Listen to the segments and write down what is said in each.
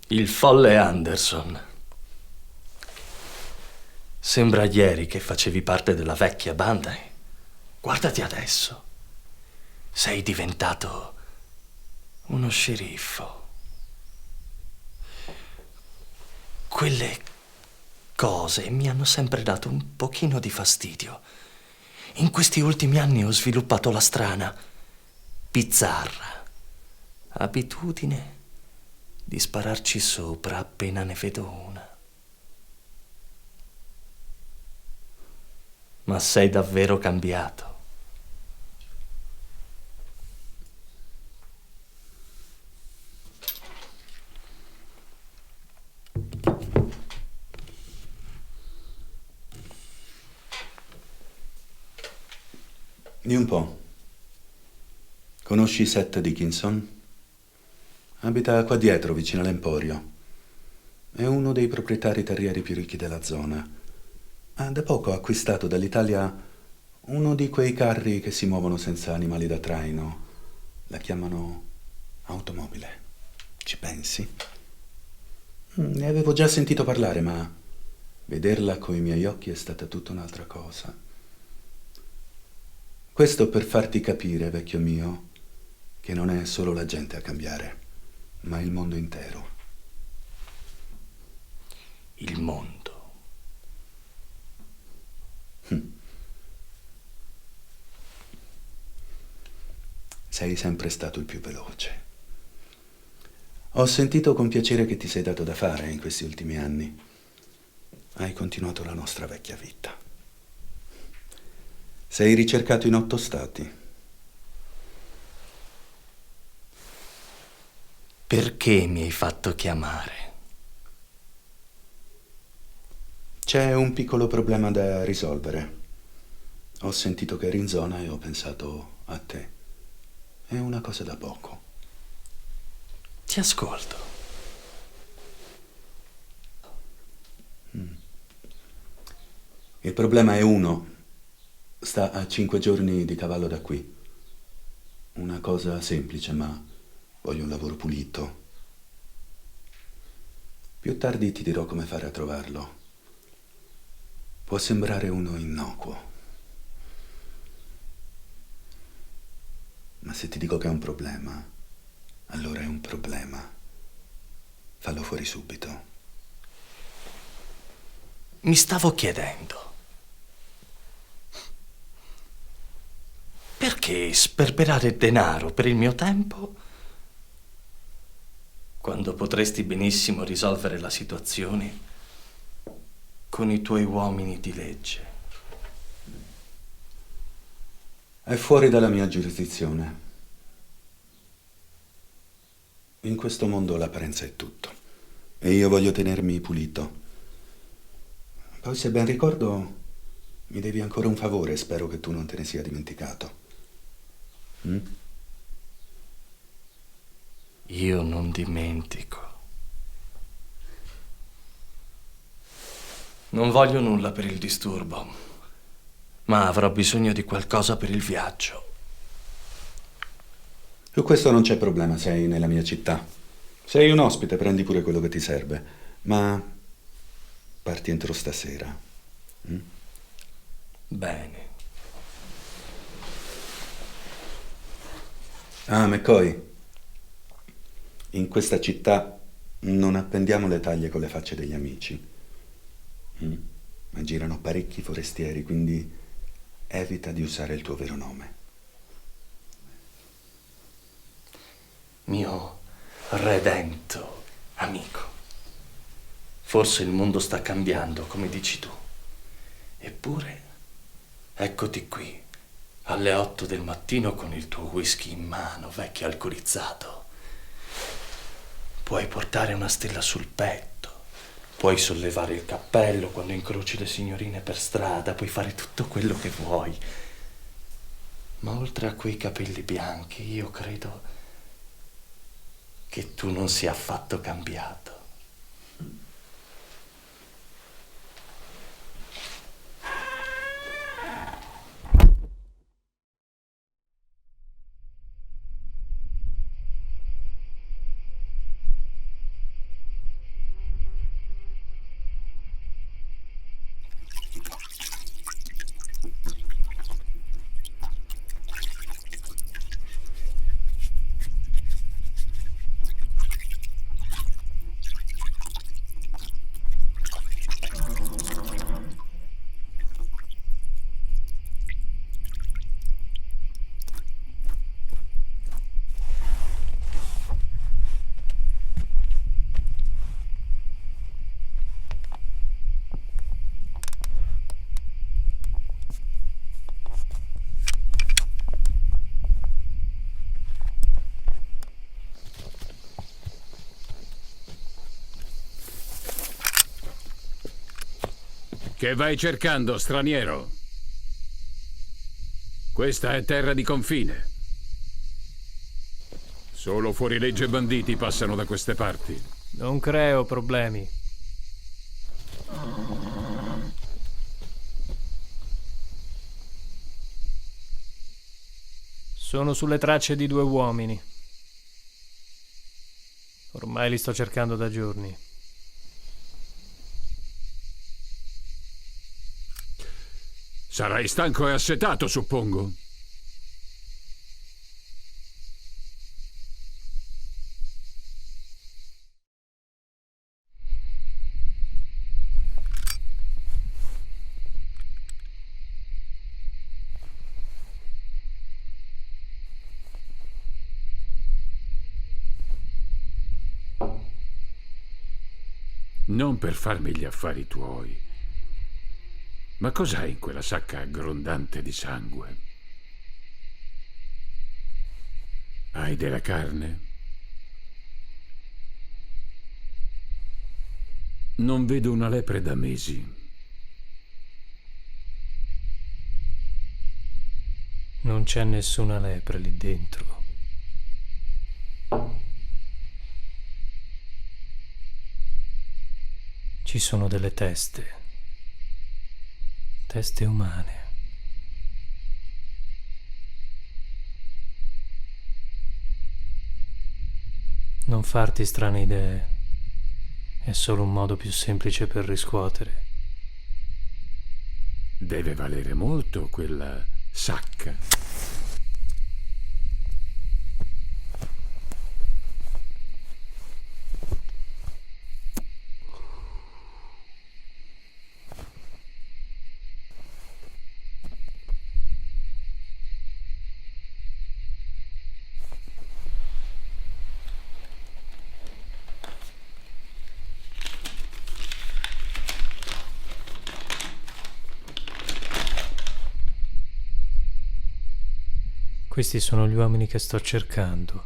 Il folle Anderson. Sembra ieri che facevi parte della vecchia banda e guardati adesso. Sei diventato uno sceriffo. Quelle cose mi hanno sempre dato un pochino di fastidio. In questi ultimi anni ho sviluppato la strana, bizzarra abitudine di spararci sopra appena ne vedo una. Ma sei davvero cambiato. Di un po'. Conosci Seth Dickinson? Abita qua dietro, vicino all'Emporio. È uno dei proprietari terrieri più ricchi della zona. Ha da poco acquistato dall'Italia uno di quei carri che si muovono senza animali da traino. La chiamano automobile. Ci pensi? Ne avevo già sentito parlare, ma vederla coi miei occhi è stata tutta un'altra cosa. Questo per farti capire, vecchio mio, che non è solo la gente a cambiare, ma il mondo intero. Il mondo. Sei sempre stato il più veloce. Ho sentito con piacere che ti sei dato da fare in questi ultimi anni. Hai continuato la nostra vecchia vita. Sei ricercato in 8 stati. Perché mi hai fatto chiamare? C'è un piccolo problema da risolvere. Ho sentito che eri in zona e ho pensato a te. È una cosa da poco. Ti ascolto. Il problema è uno. Sta a 5 giorni di cavallo da qui. Una cosa semplice, ma voglio un lavoro pulito. Più tardi ti dirò come fare a trovarlo. Può sembrare uno innocuo. Ma se ti dico che è un problema, allora è un problema. Fallo fuori subito. Mi stavo chiedendo. Perché sperperare denaro per il mio tempo quando potresti benissimo risolvere la situazione con i tuoi uomini di legge? È fuori dalla mia giurisdizione. In questo mondo l'apparenza è tutto. E io voglio tenermi pulito. Poi, se ben ricordo, mi devi ancora un favore e spero che tu non te ne sia dimenticato. Io non dimentico. Non voglio nulla per il disturbo, ma avrò bisogno di qualcosa per il viaggio. Su questo non c'è problema, sei nella mia città. Sei un ospite, prendi pure quello che ti serve. Ma parti entro stasera. Bene. Ah, McCoy, in questa città non appendiamo le taglie con le facce degli amici. Ma girano parecchi forestieri, quindi evita di usare il tuo vero nome. Mio redento amico. Forse il mondo sta cambiando, come dici tu. Eppure, eccoti qui, alle 8 del mattino con il tuo whisky in mano, vecchio alcolizzato. Puoi portare una stella sul petto, puoi sollevare il cappello quando incroci le signorine per strada, puoi fare tutto quello che vuoi. Ma oltre a quei capelli bianchi, io credo che tu non sia affatto cambiato. Che vai cercando, straniero? Questa è terra di confine. Solo fuorilegge e banditi passano da queste parti. Non creo problemi. Sono sulle tracce di 2 uomini. Ormai li sto cercando da giorni. Sarai stanco e assetato, suppongo. Non per farmi gli affari tuoi. Ma cos'hai in quella sacca grondante di sangue? Hai della carne? Non vedo una lepre da mesi. Non c'è nessuna lepre lì dentro. Ci sono delle teste umane. Non farti strane idee, è solo un modo più semplice per riscuotere. Deve valere molto quella sacca. Questi sono gli uomini che sto cercando.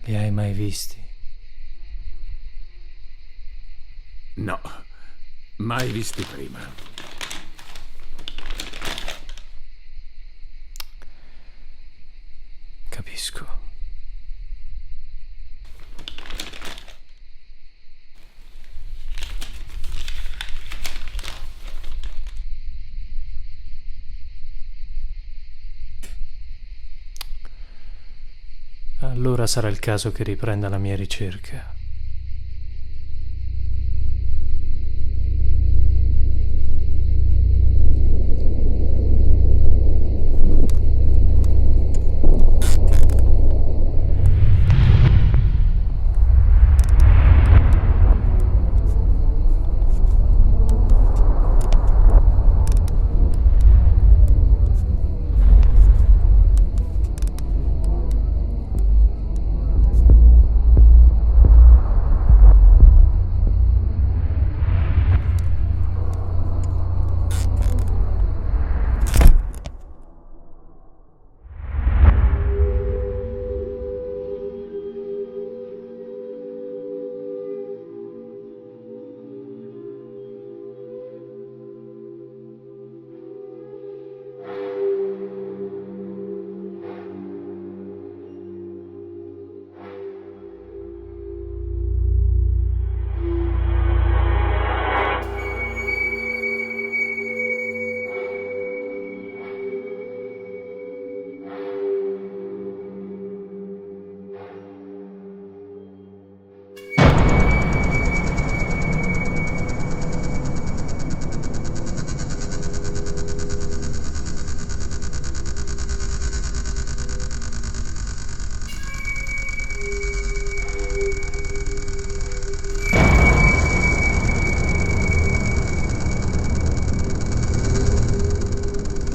Li hai mai visti? No, mai visti prima. Capisco. Allora sarà il caso che riprenda la mia ricerca.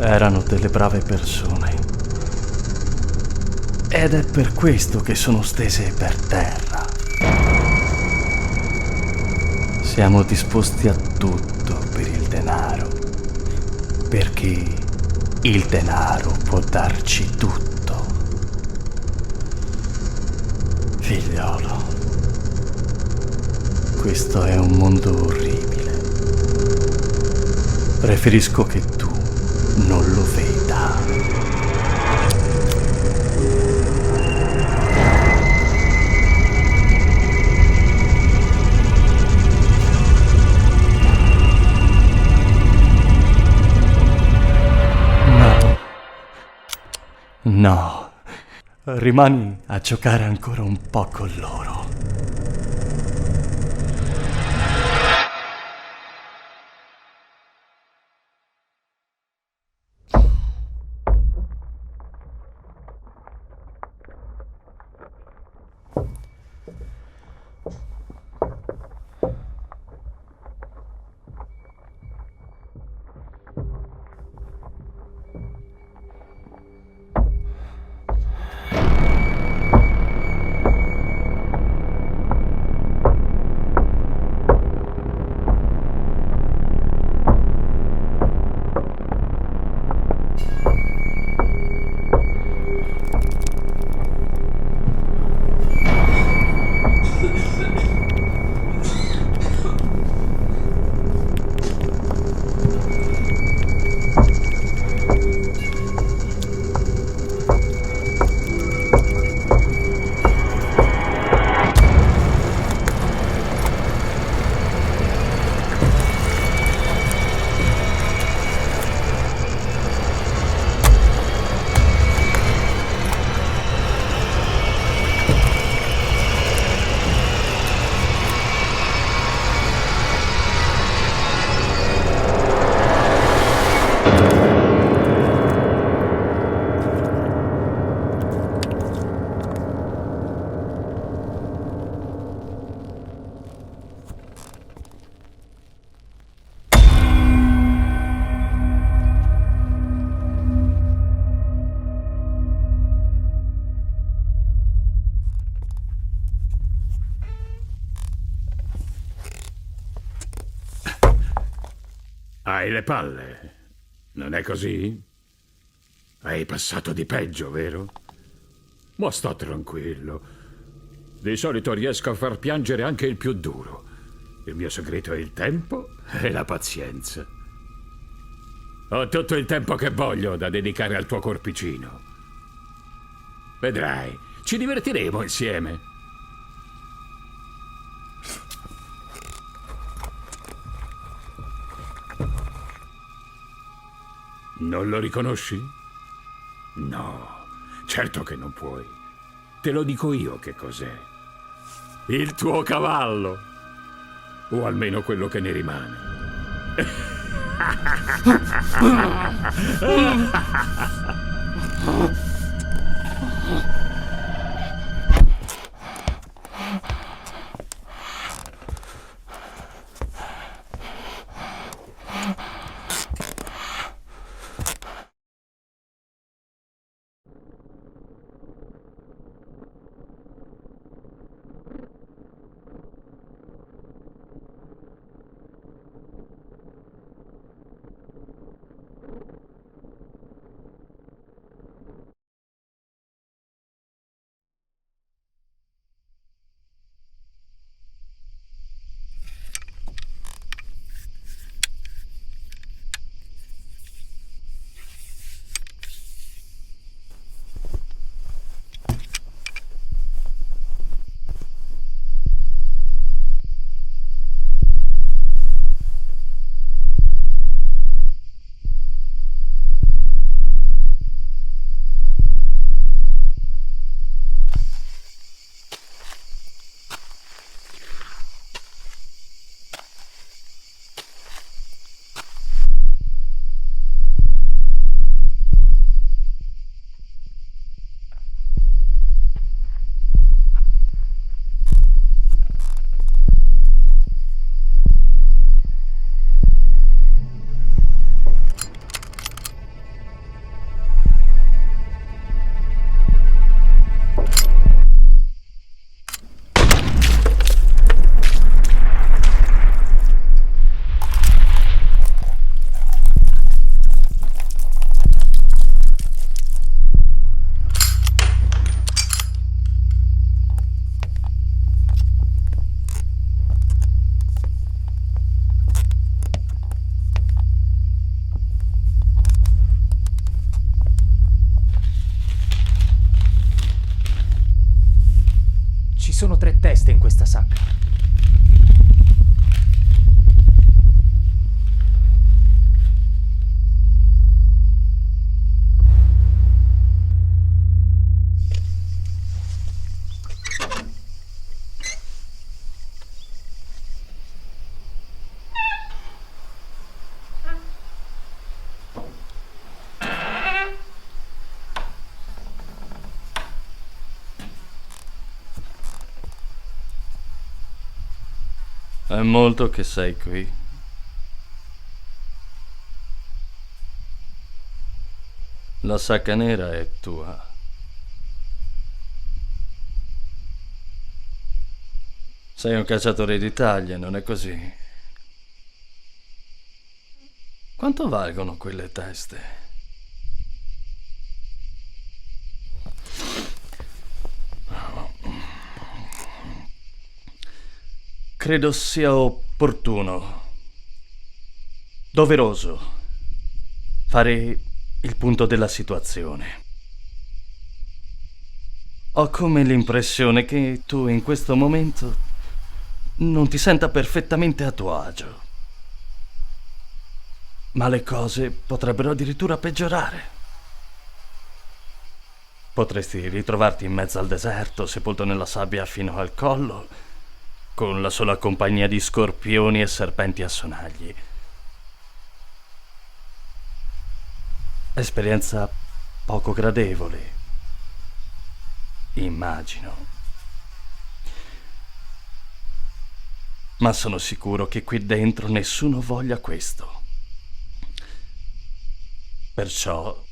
Erano delle brave persone. Ed è per questo che sono stese per terra. Siamo disposti a tutto per il denaro, perché il denaro può darci tutto. Figliolo, questo è un mondo orribile. Preferisco che tu non lo veda. No. No. Rimani a giocare ancora un po' con loro. Hai le palle, non è così? Hai passato di peggio, vero? Ma sta tranquillo. Di solito riesco a far piangere anche il più duro. Il mio segreto è il tempo e la pazienza. Ho tutto il tempo che voglio da dedicare al tuo corpicino. Vedrai, ci divertiremo insieme. Non lo riconosci? No, certo che non puoi. Te lo dico io che cos'è. Il tuo cavallo. O almeno quello che ne rimane. sacca. È molto che sei qui. La sacca nera è tua. Sei un cacciatore di taglie, non è così? Quanto valgono quelle teste? Credo sia opportuno, doveroso, fare il punto della situazione. Ho come l'impressione che tu in questo momento non ti senta perfettamente a tuo agio. Ma le cose potrebbero addirittura peggiorare. Potresti ritrovarti in mezzo al deserto, sepolto nella sabbia fino al collo, con la sola compagnia di scorpioni e serpenti a sonagli. Esperienza poco gradevole, immagino. Ma sono sicuro che qui dentro nessuno voglia questo. Perciò,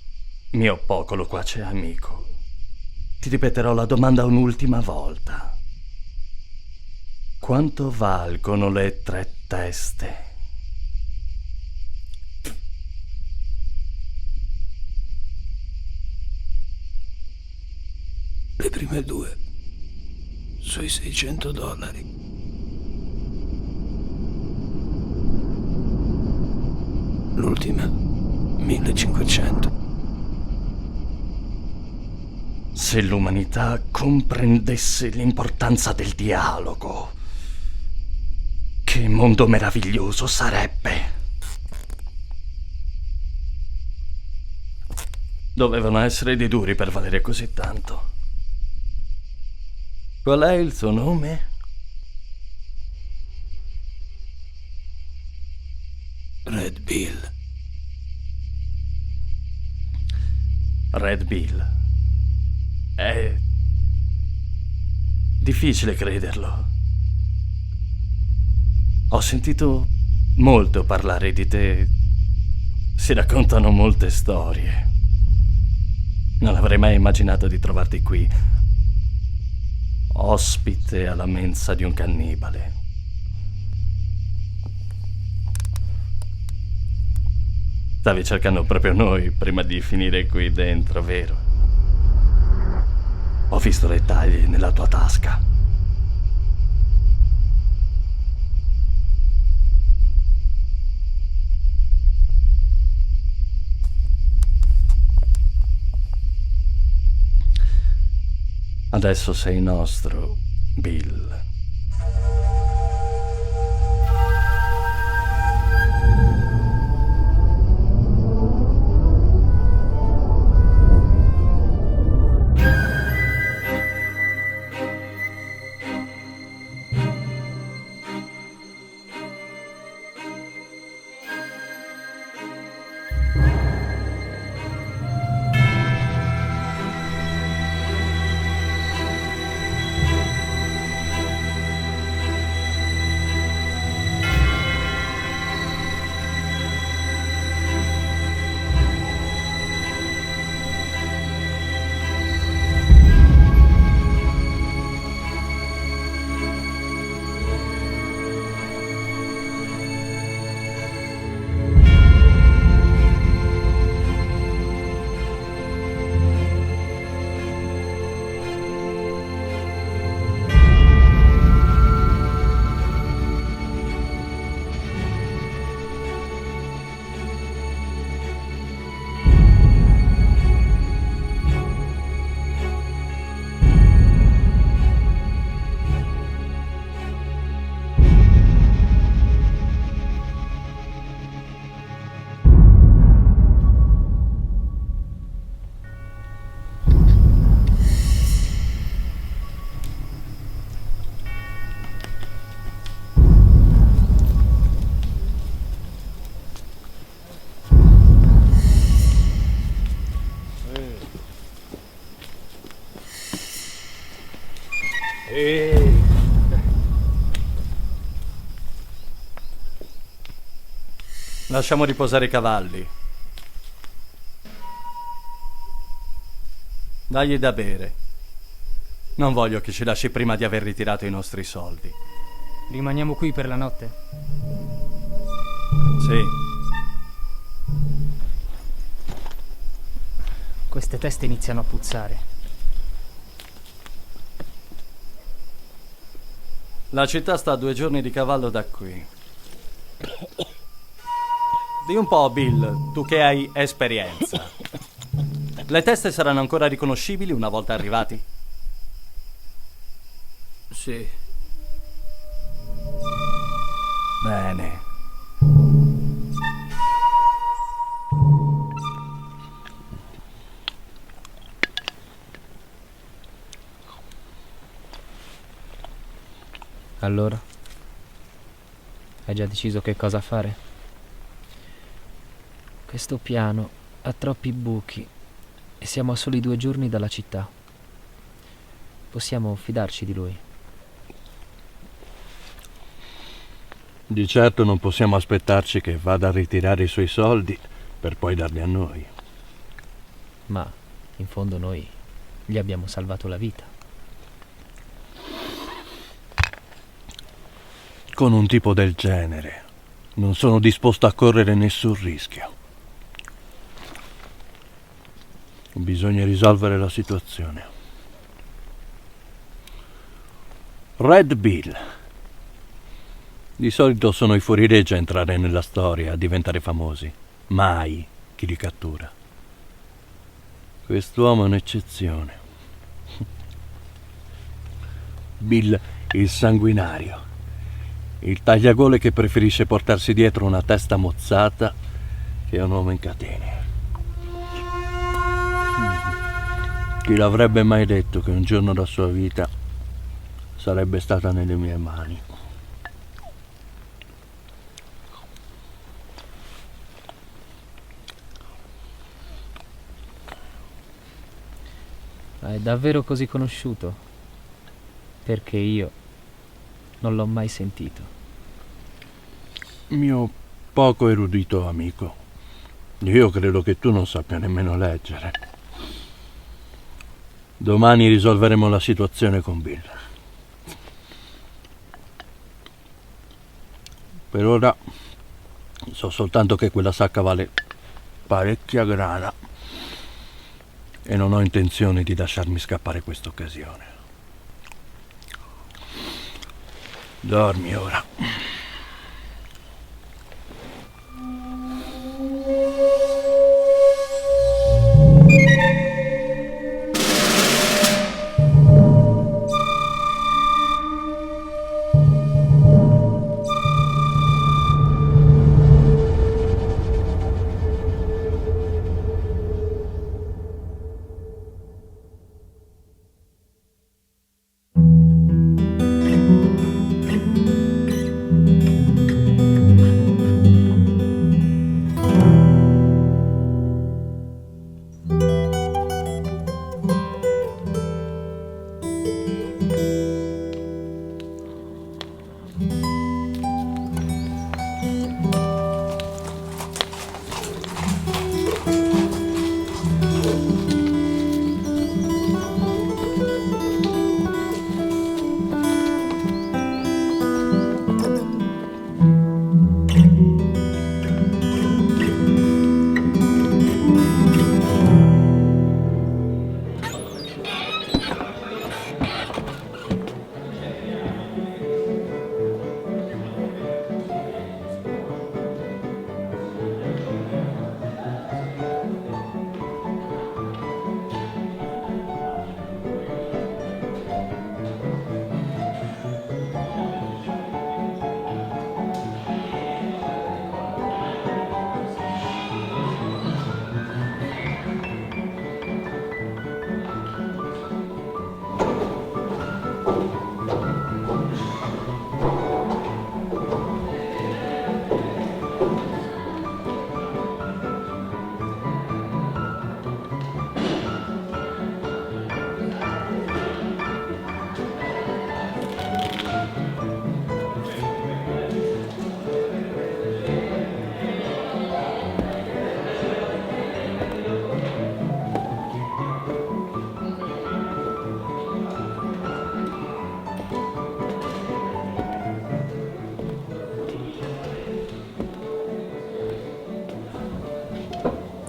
mio poco loquace amico, ti ripeterò la domanda un'ultima volta. Quanto valgono le 3 teste? Le prime 2 sui $600. L'ultima 1500. Se l'umanità comprendesse l'importanza del dialogo, che mondo meraviglioso sarebbe! Dovevano essere dei duri per valere così tanto. Qual è il tuo nome? Red Bill. Red Bill. È difficile crederlo. Ho sentito molto parlare di te. Si raccontano molte storie. Non avrei mai immaginato di trovarti qui, ospite alla mensa di un cannibale. Stavi cercando proprio noi prima di finire qui dentro, vero? Ho visto le taglie nella tua tasca. Adesso sei nostro, Bill. Lasciamo riposare i cavalli. Dagli da bere. Non voglio che ci lasci prima di aver ritirato i nostri soldi. Rimaniamo qui per la notte? Sì. Queste teste iniziano a puzzare. La città sta a 2 giorni di cavallo da qui. Di un po', Bill, tu che hai esperienza. Le teste saranno ancora riconoscibili una volta arrivati? Sì. Bene. Allora? Hai già deciso che cosa fare? Questo piano ha troppi buchi e siamo a soli 2 giorni dalla città. Possiamo fidarci di lui. Di certo non possiamo aspettarci che vada a ritirare i suoi soldi per poi darli a noi. Ma, in fondo, noi gli abbiamo salvato la vita. Con un tipo del genere non sono disposto a correre nessun rischio. Bisogna risolvere la situazione. Red Bill. Di solito sono i fuorilegge a entrare nella storia, a diventare famosi. Mai chi li cattura. Quest'uomo è un'eccezione. Bill il sanguinario. Il tagliagole che preferisce portarsi dietro una testa mozzata che un uomo in catene. Chi l'avrebbe mai detto che un giorno la sua vita sarebbe stata nelle mie mani? Ma è davvero così conosciuto? Perché io non l'ho mai sentito. Mio poco erudito amico, io credo che tu non sappia nemmeno leggere. Domani risolveremo la situazione con Bill. Per ora so soltanto che quella sacca vale parecchia grana e non ho intenzione di lasciarmi scappare questa occasione. Dormi ora.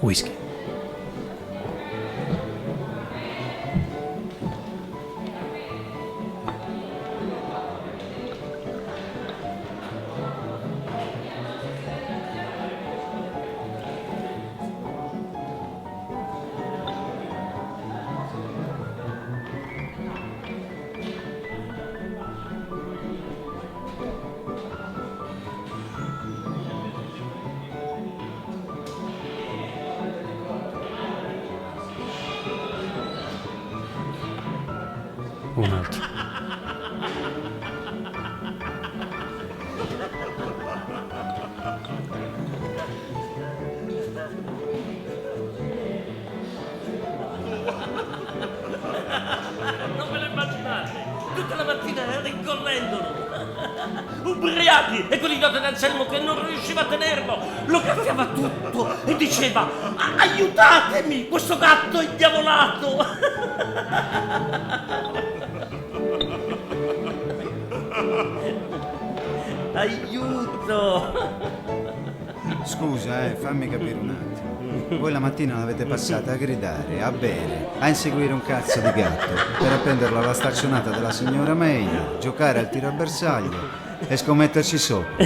Whisky. Un altro. Non ve lo immaginate? Tutta la mattina rincorrendolo. Ubriachi! E quell'idiota di Anselmo che non riusciva a tenerlo! Lo graffiava tutto e diceva: aiutatemi! Questo gatto è indiavolato! Aiuto! Scusa, fammi capire un attimo. Voi la mattina l'avete passata a gridare, a bere, a inseguire un cazzo di gatto, per appenderlo alla staccionata della signora May, giocare al tiro a bersaglio e scommetterci sopra.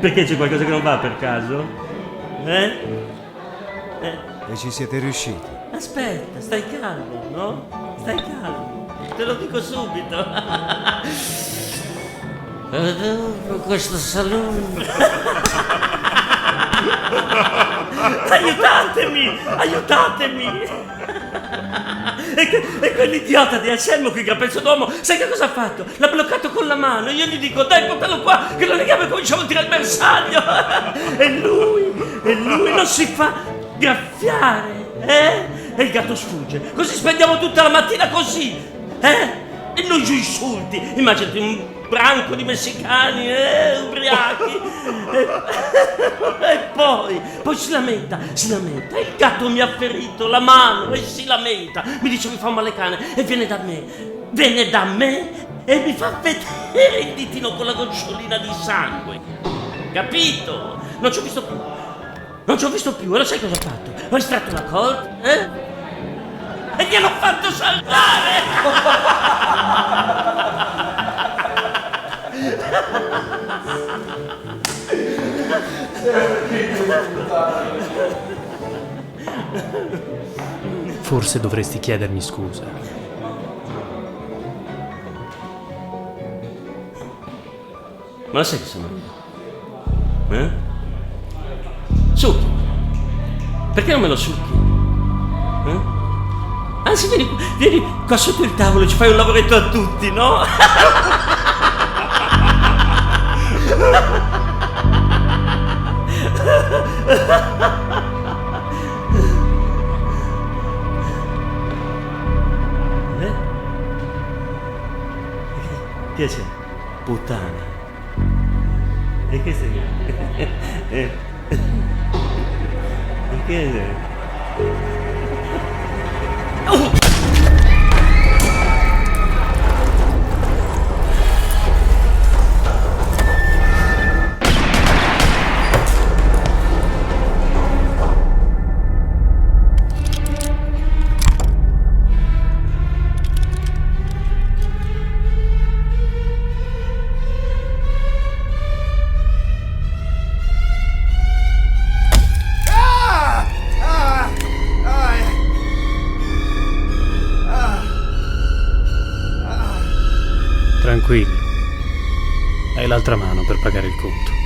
Perché c'è qualcosa che non va per caso? E ci siete riusciti. Aspetta, stai calmo, no? Stai calmo. Te lo dico subito. Adoro questo salone. Aiutatemi! Aiutatemi! E quell'idiota di Anselmo qui, il pezzo d'uomo, sai che cosa ha fatto? L'ha bloccato con la mano. Io gli dico: dai, portalo qua, che lo leghiamo e cominciamo a tirare il bersaglio. E lui non si fa graffiare, E il gatto sfugge. Così spendiamo tutta la mattina così, E non giù insulti. Immaginati un branco di messicani, ubriachi. E poi si lamenta. Il gatto mi ha ferito la mano e si lamenta. Mi dice: mi fa un male cane. E viene da me e mi fa vedere il ditino con la gocciolina di sangue. Capito? Non ci ho visto più. E lo sai cosa ho fatto? Ho estratto la Colt, e gliel'ho fatto saltare. Forse dovresti chiedermi scusa. Ma lo sai che sono io? Succhi. Perché non me lo succhi? Anzi, vieni qua sotto il tavolo, ci fai un lavoretto a tutti, no? Che c'è? Puttana. E che sei? E che sei? Tranquillo. Hai l'altra mano per pagare il conto.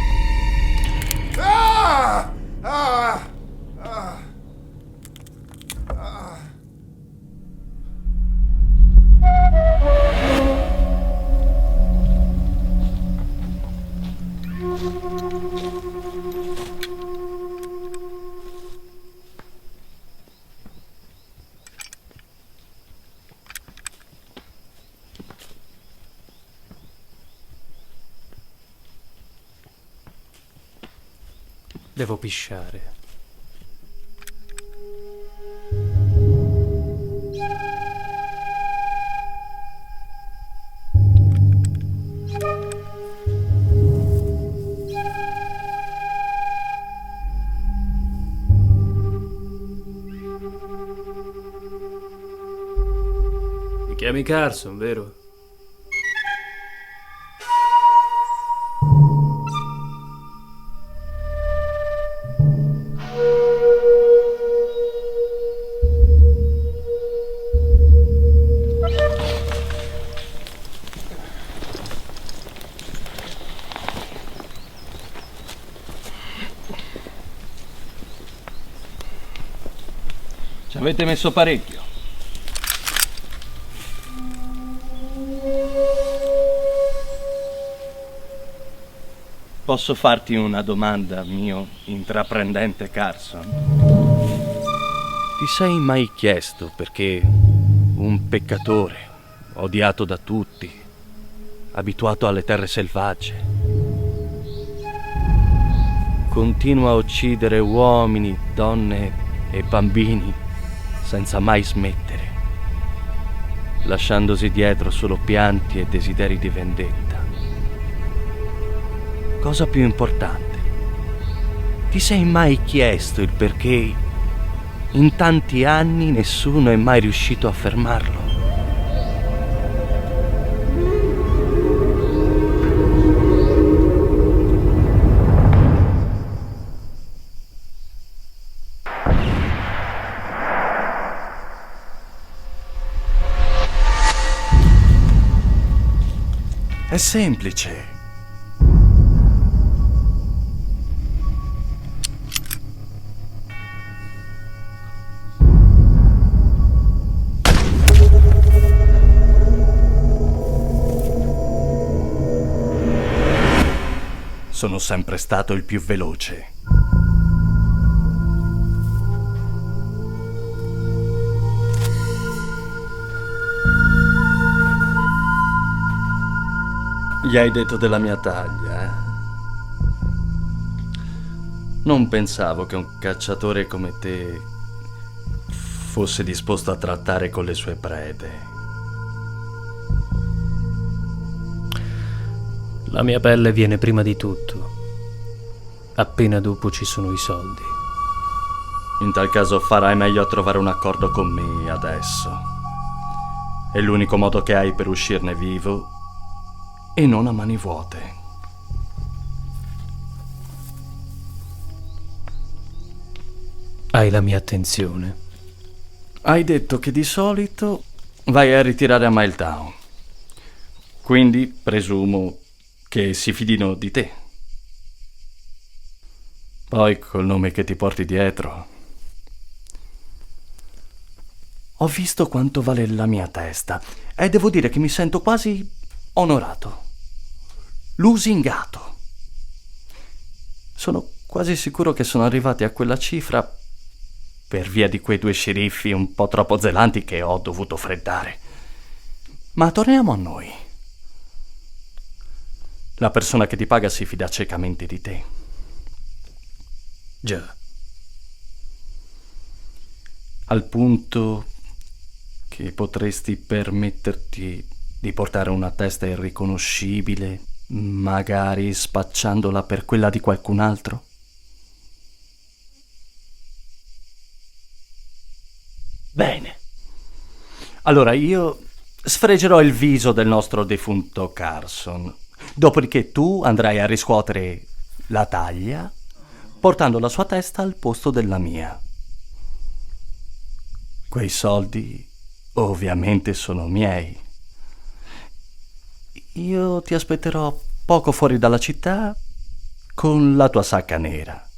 Devo pisciare. chiami Carson, vero? Ci avete messo parecchio. Posso farti una domanda, mio intraprendente Carson? Ti sei mai chiesto perché un peccatore, odiato da tutti, abituato alle terre selvagge, continua a uccidere uomini, donne e bambini senza mai smettere, lasciandosi dietro solo pianti e desideri di vendetta? Cosa più importante, ti sei mai chiesto il perché in tanti anni nessuno è mai riuscito a fermarlo? È semplice. Sono sempre stato il più veloce. Gli hai detto della mia taglia, eh? Non pensavo che un cacciatore come te fosse disposto a trattare con le sue prede. La mia pelle viene prima di tutto. Appena dopo ci sono i soldi. In tal caso farai meglio a trovare un accordo con me adesso. È l'unico modo che hai per uscirne vivo e non a mani vuote. Hai la mia attenzione. Hai detto che di solito vai a ritirare a Miletown. Quindi presumo che si fidino di te. Poi col nome che ti porti dietro. Ho visto quanto vale la mia testa e devo dire che mi sento quasi onorato, lusingato. Sono quasi sicuro che sono arrivati a quella cifra per via di quei 2 sceriffi un po' troppo zelanti che ho dovuto freddare. Ma torniamo a noi. La persona che ti paga si fida ciecamente di te. Già. Al punto che potresti permetterti di portare una testa irriconoscibile, magari spacciandola per quella di qualcun altro? Bene. Allora io sfregerò il viso del nostro defunto Carson. Dopodiché tu andrai a riscuotere la taglia, portando la sua testa al posto della mia. Quei soldi ovviamente sono miei. Io ti aspetterò poco fuori dalla città con la tua sacca nera.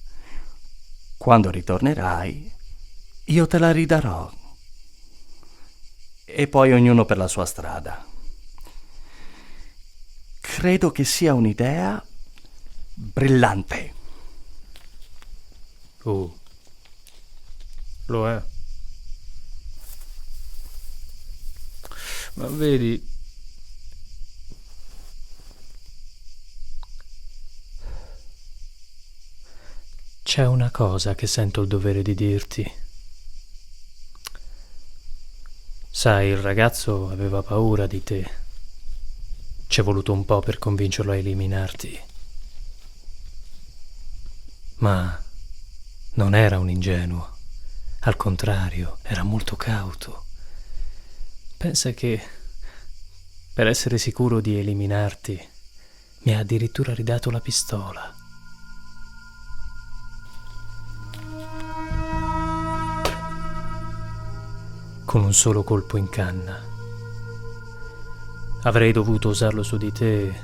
Quando ritornerai, io te la ridarò. E poi ognuno per la sua strada. Credo che sia un'idea brillante. Lo è. Ma vedi, c'è una cosa che sento il dovere di dirti. Sai, il ragazzo aveva paura di te. C'è voluto un po' per convincerlo a eliminarti. Ma non era un ingenuo. Al contrario, era molto cauto. Pensa che, per essere sicuro di eliminarti, mi ha addirittura ridato la pistola. Con un solo colpo in canna. Avrei dovuto usarlo su di te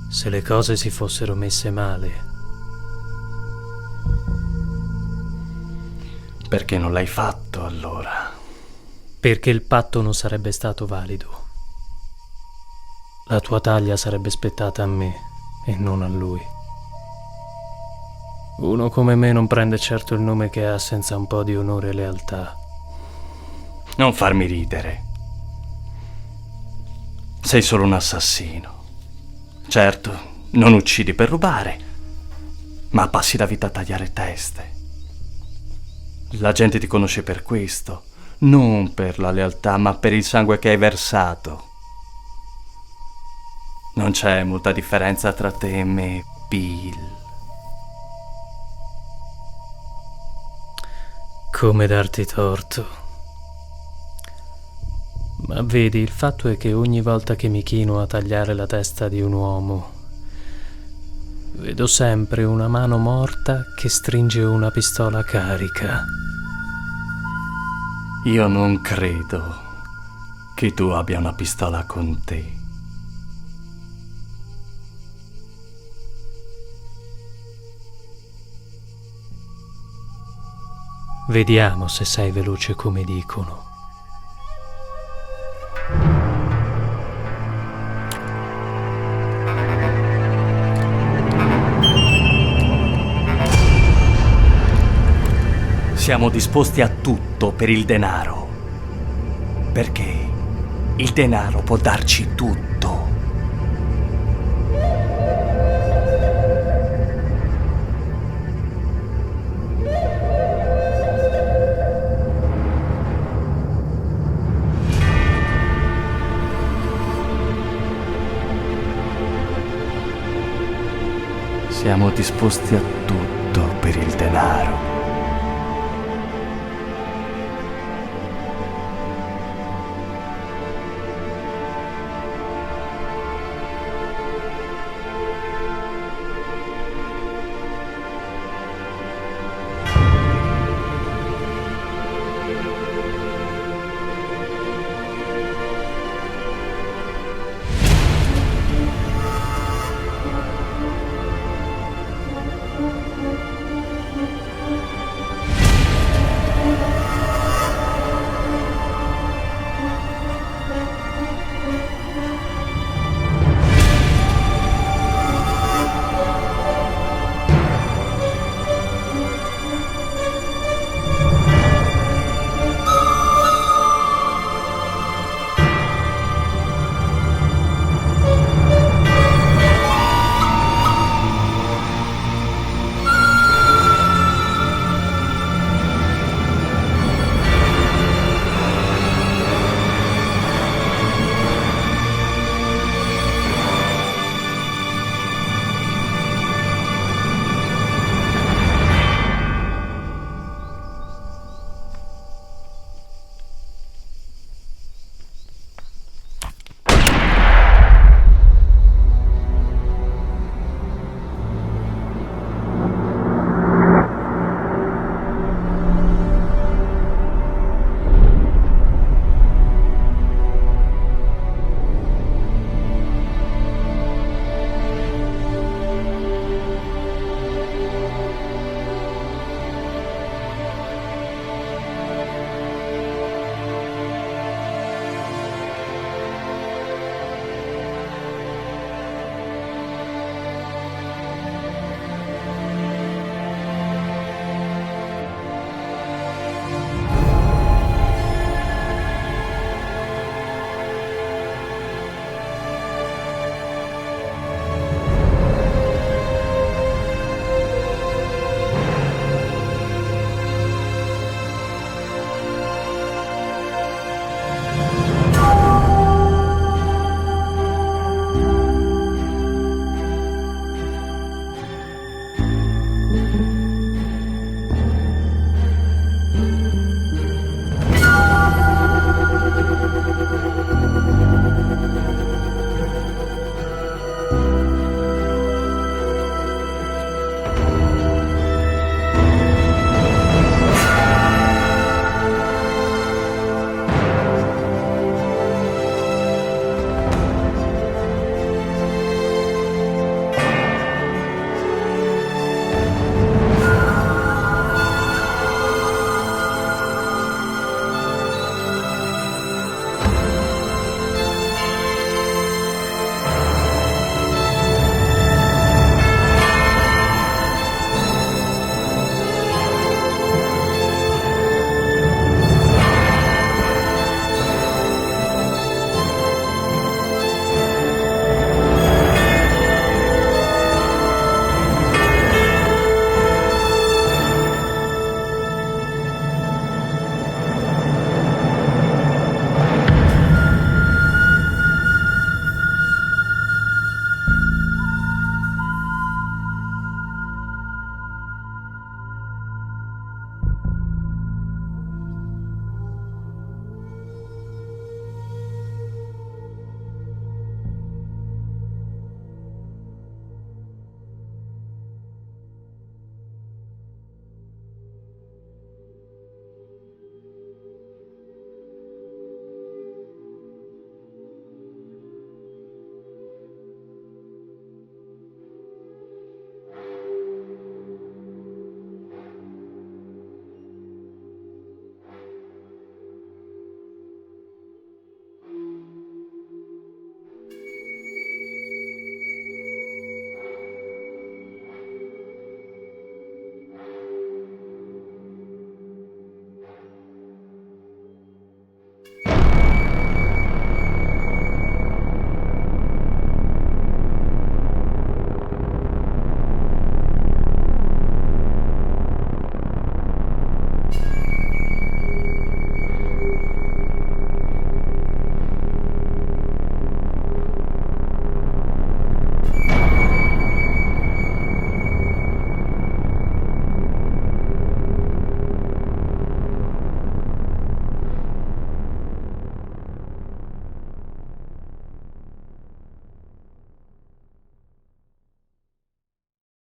se le cose si fossero messe male. Perché non l'hai fatto allora? Perché il patto non sarebbe stato valido. La tua taglia sarebbe spettata a me e non a lui. Uno come me non prende certo il nome che ha senza un po' di onore e lealtà. Non farmi ridere. Sei solo un assassino. Certo, non uccidi per rubare, ma passi la vita a tagliare teste. La gente ti conosce per questo, non per la lealtà, ma per il sangue che hai versato. Non c'è molta differenza tra te e me, Bill. Come darti torto? Ma vedi, il fatto è che ogni volta che mi chino a tagliare la testa di un uomo, vedo sempre una mano morta che stringe una pistola carica. Io non credo che tu abbia una pistola con te. Vediamo se sei veloce come dicono. Siamo disposti a tutto per il denaro. Perché il denaro può darci tutto. Siamo disposti a tutto per il denaro.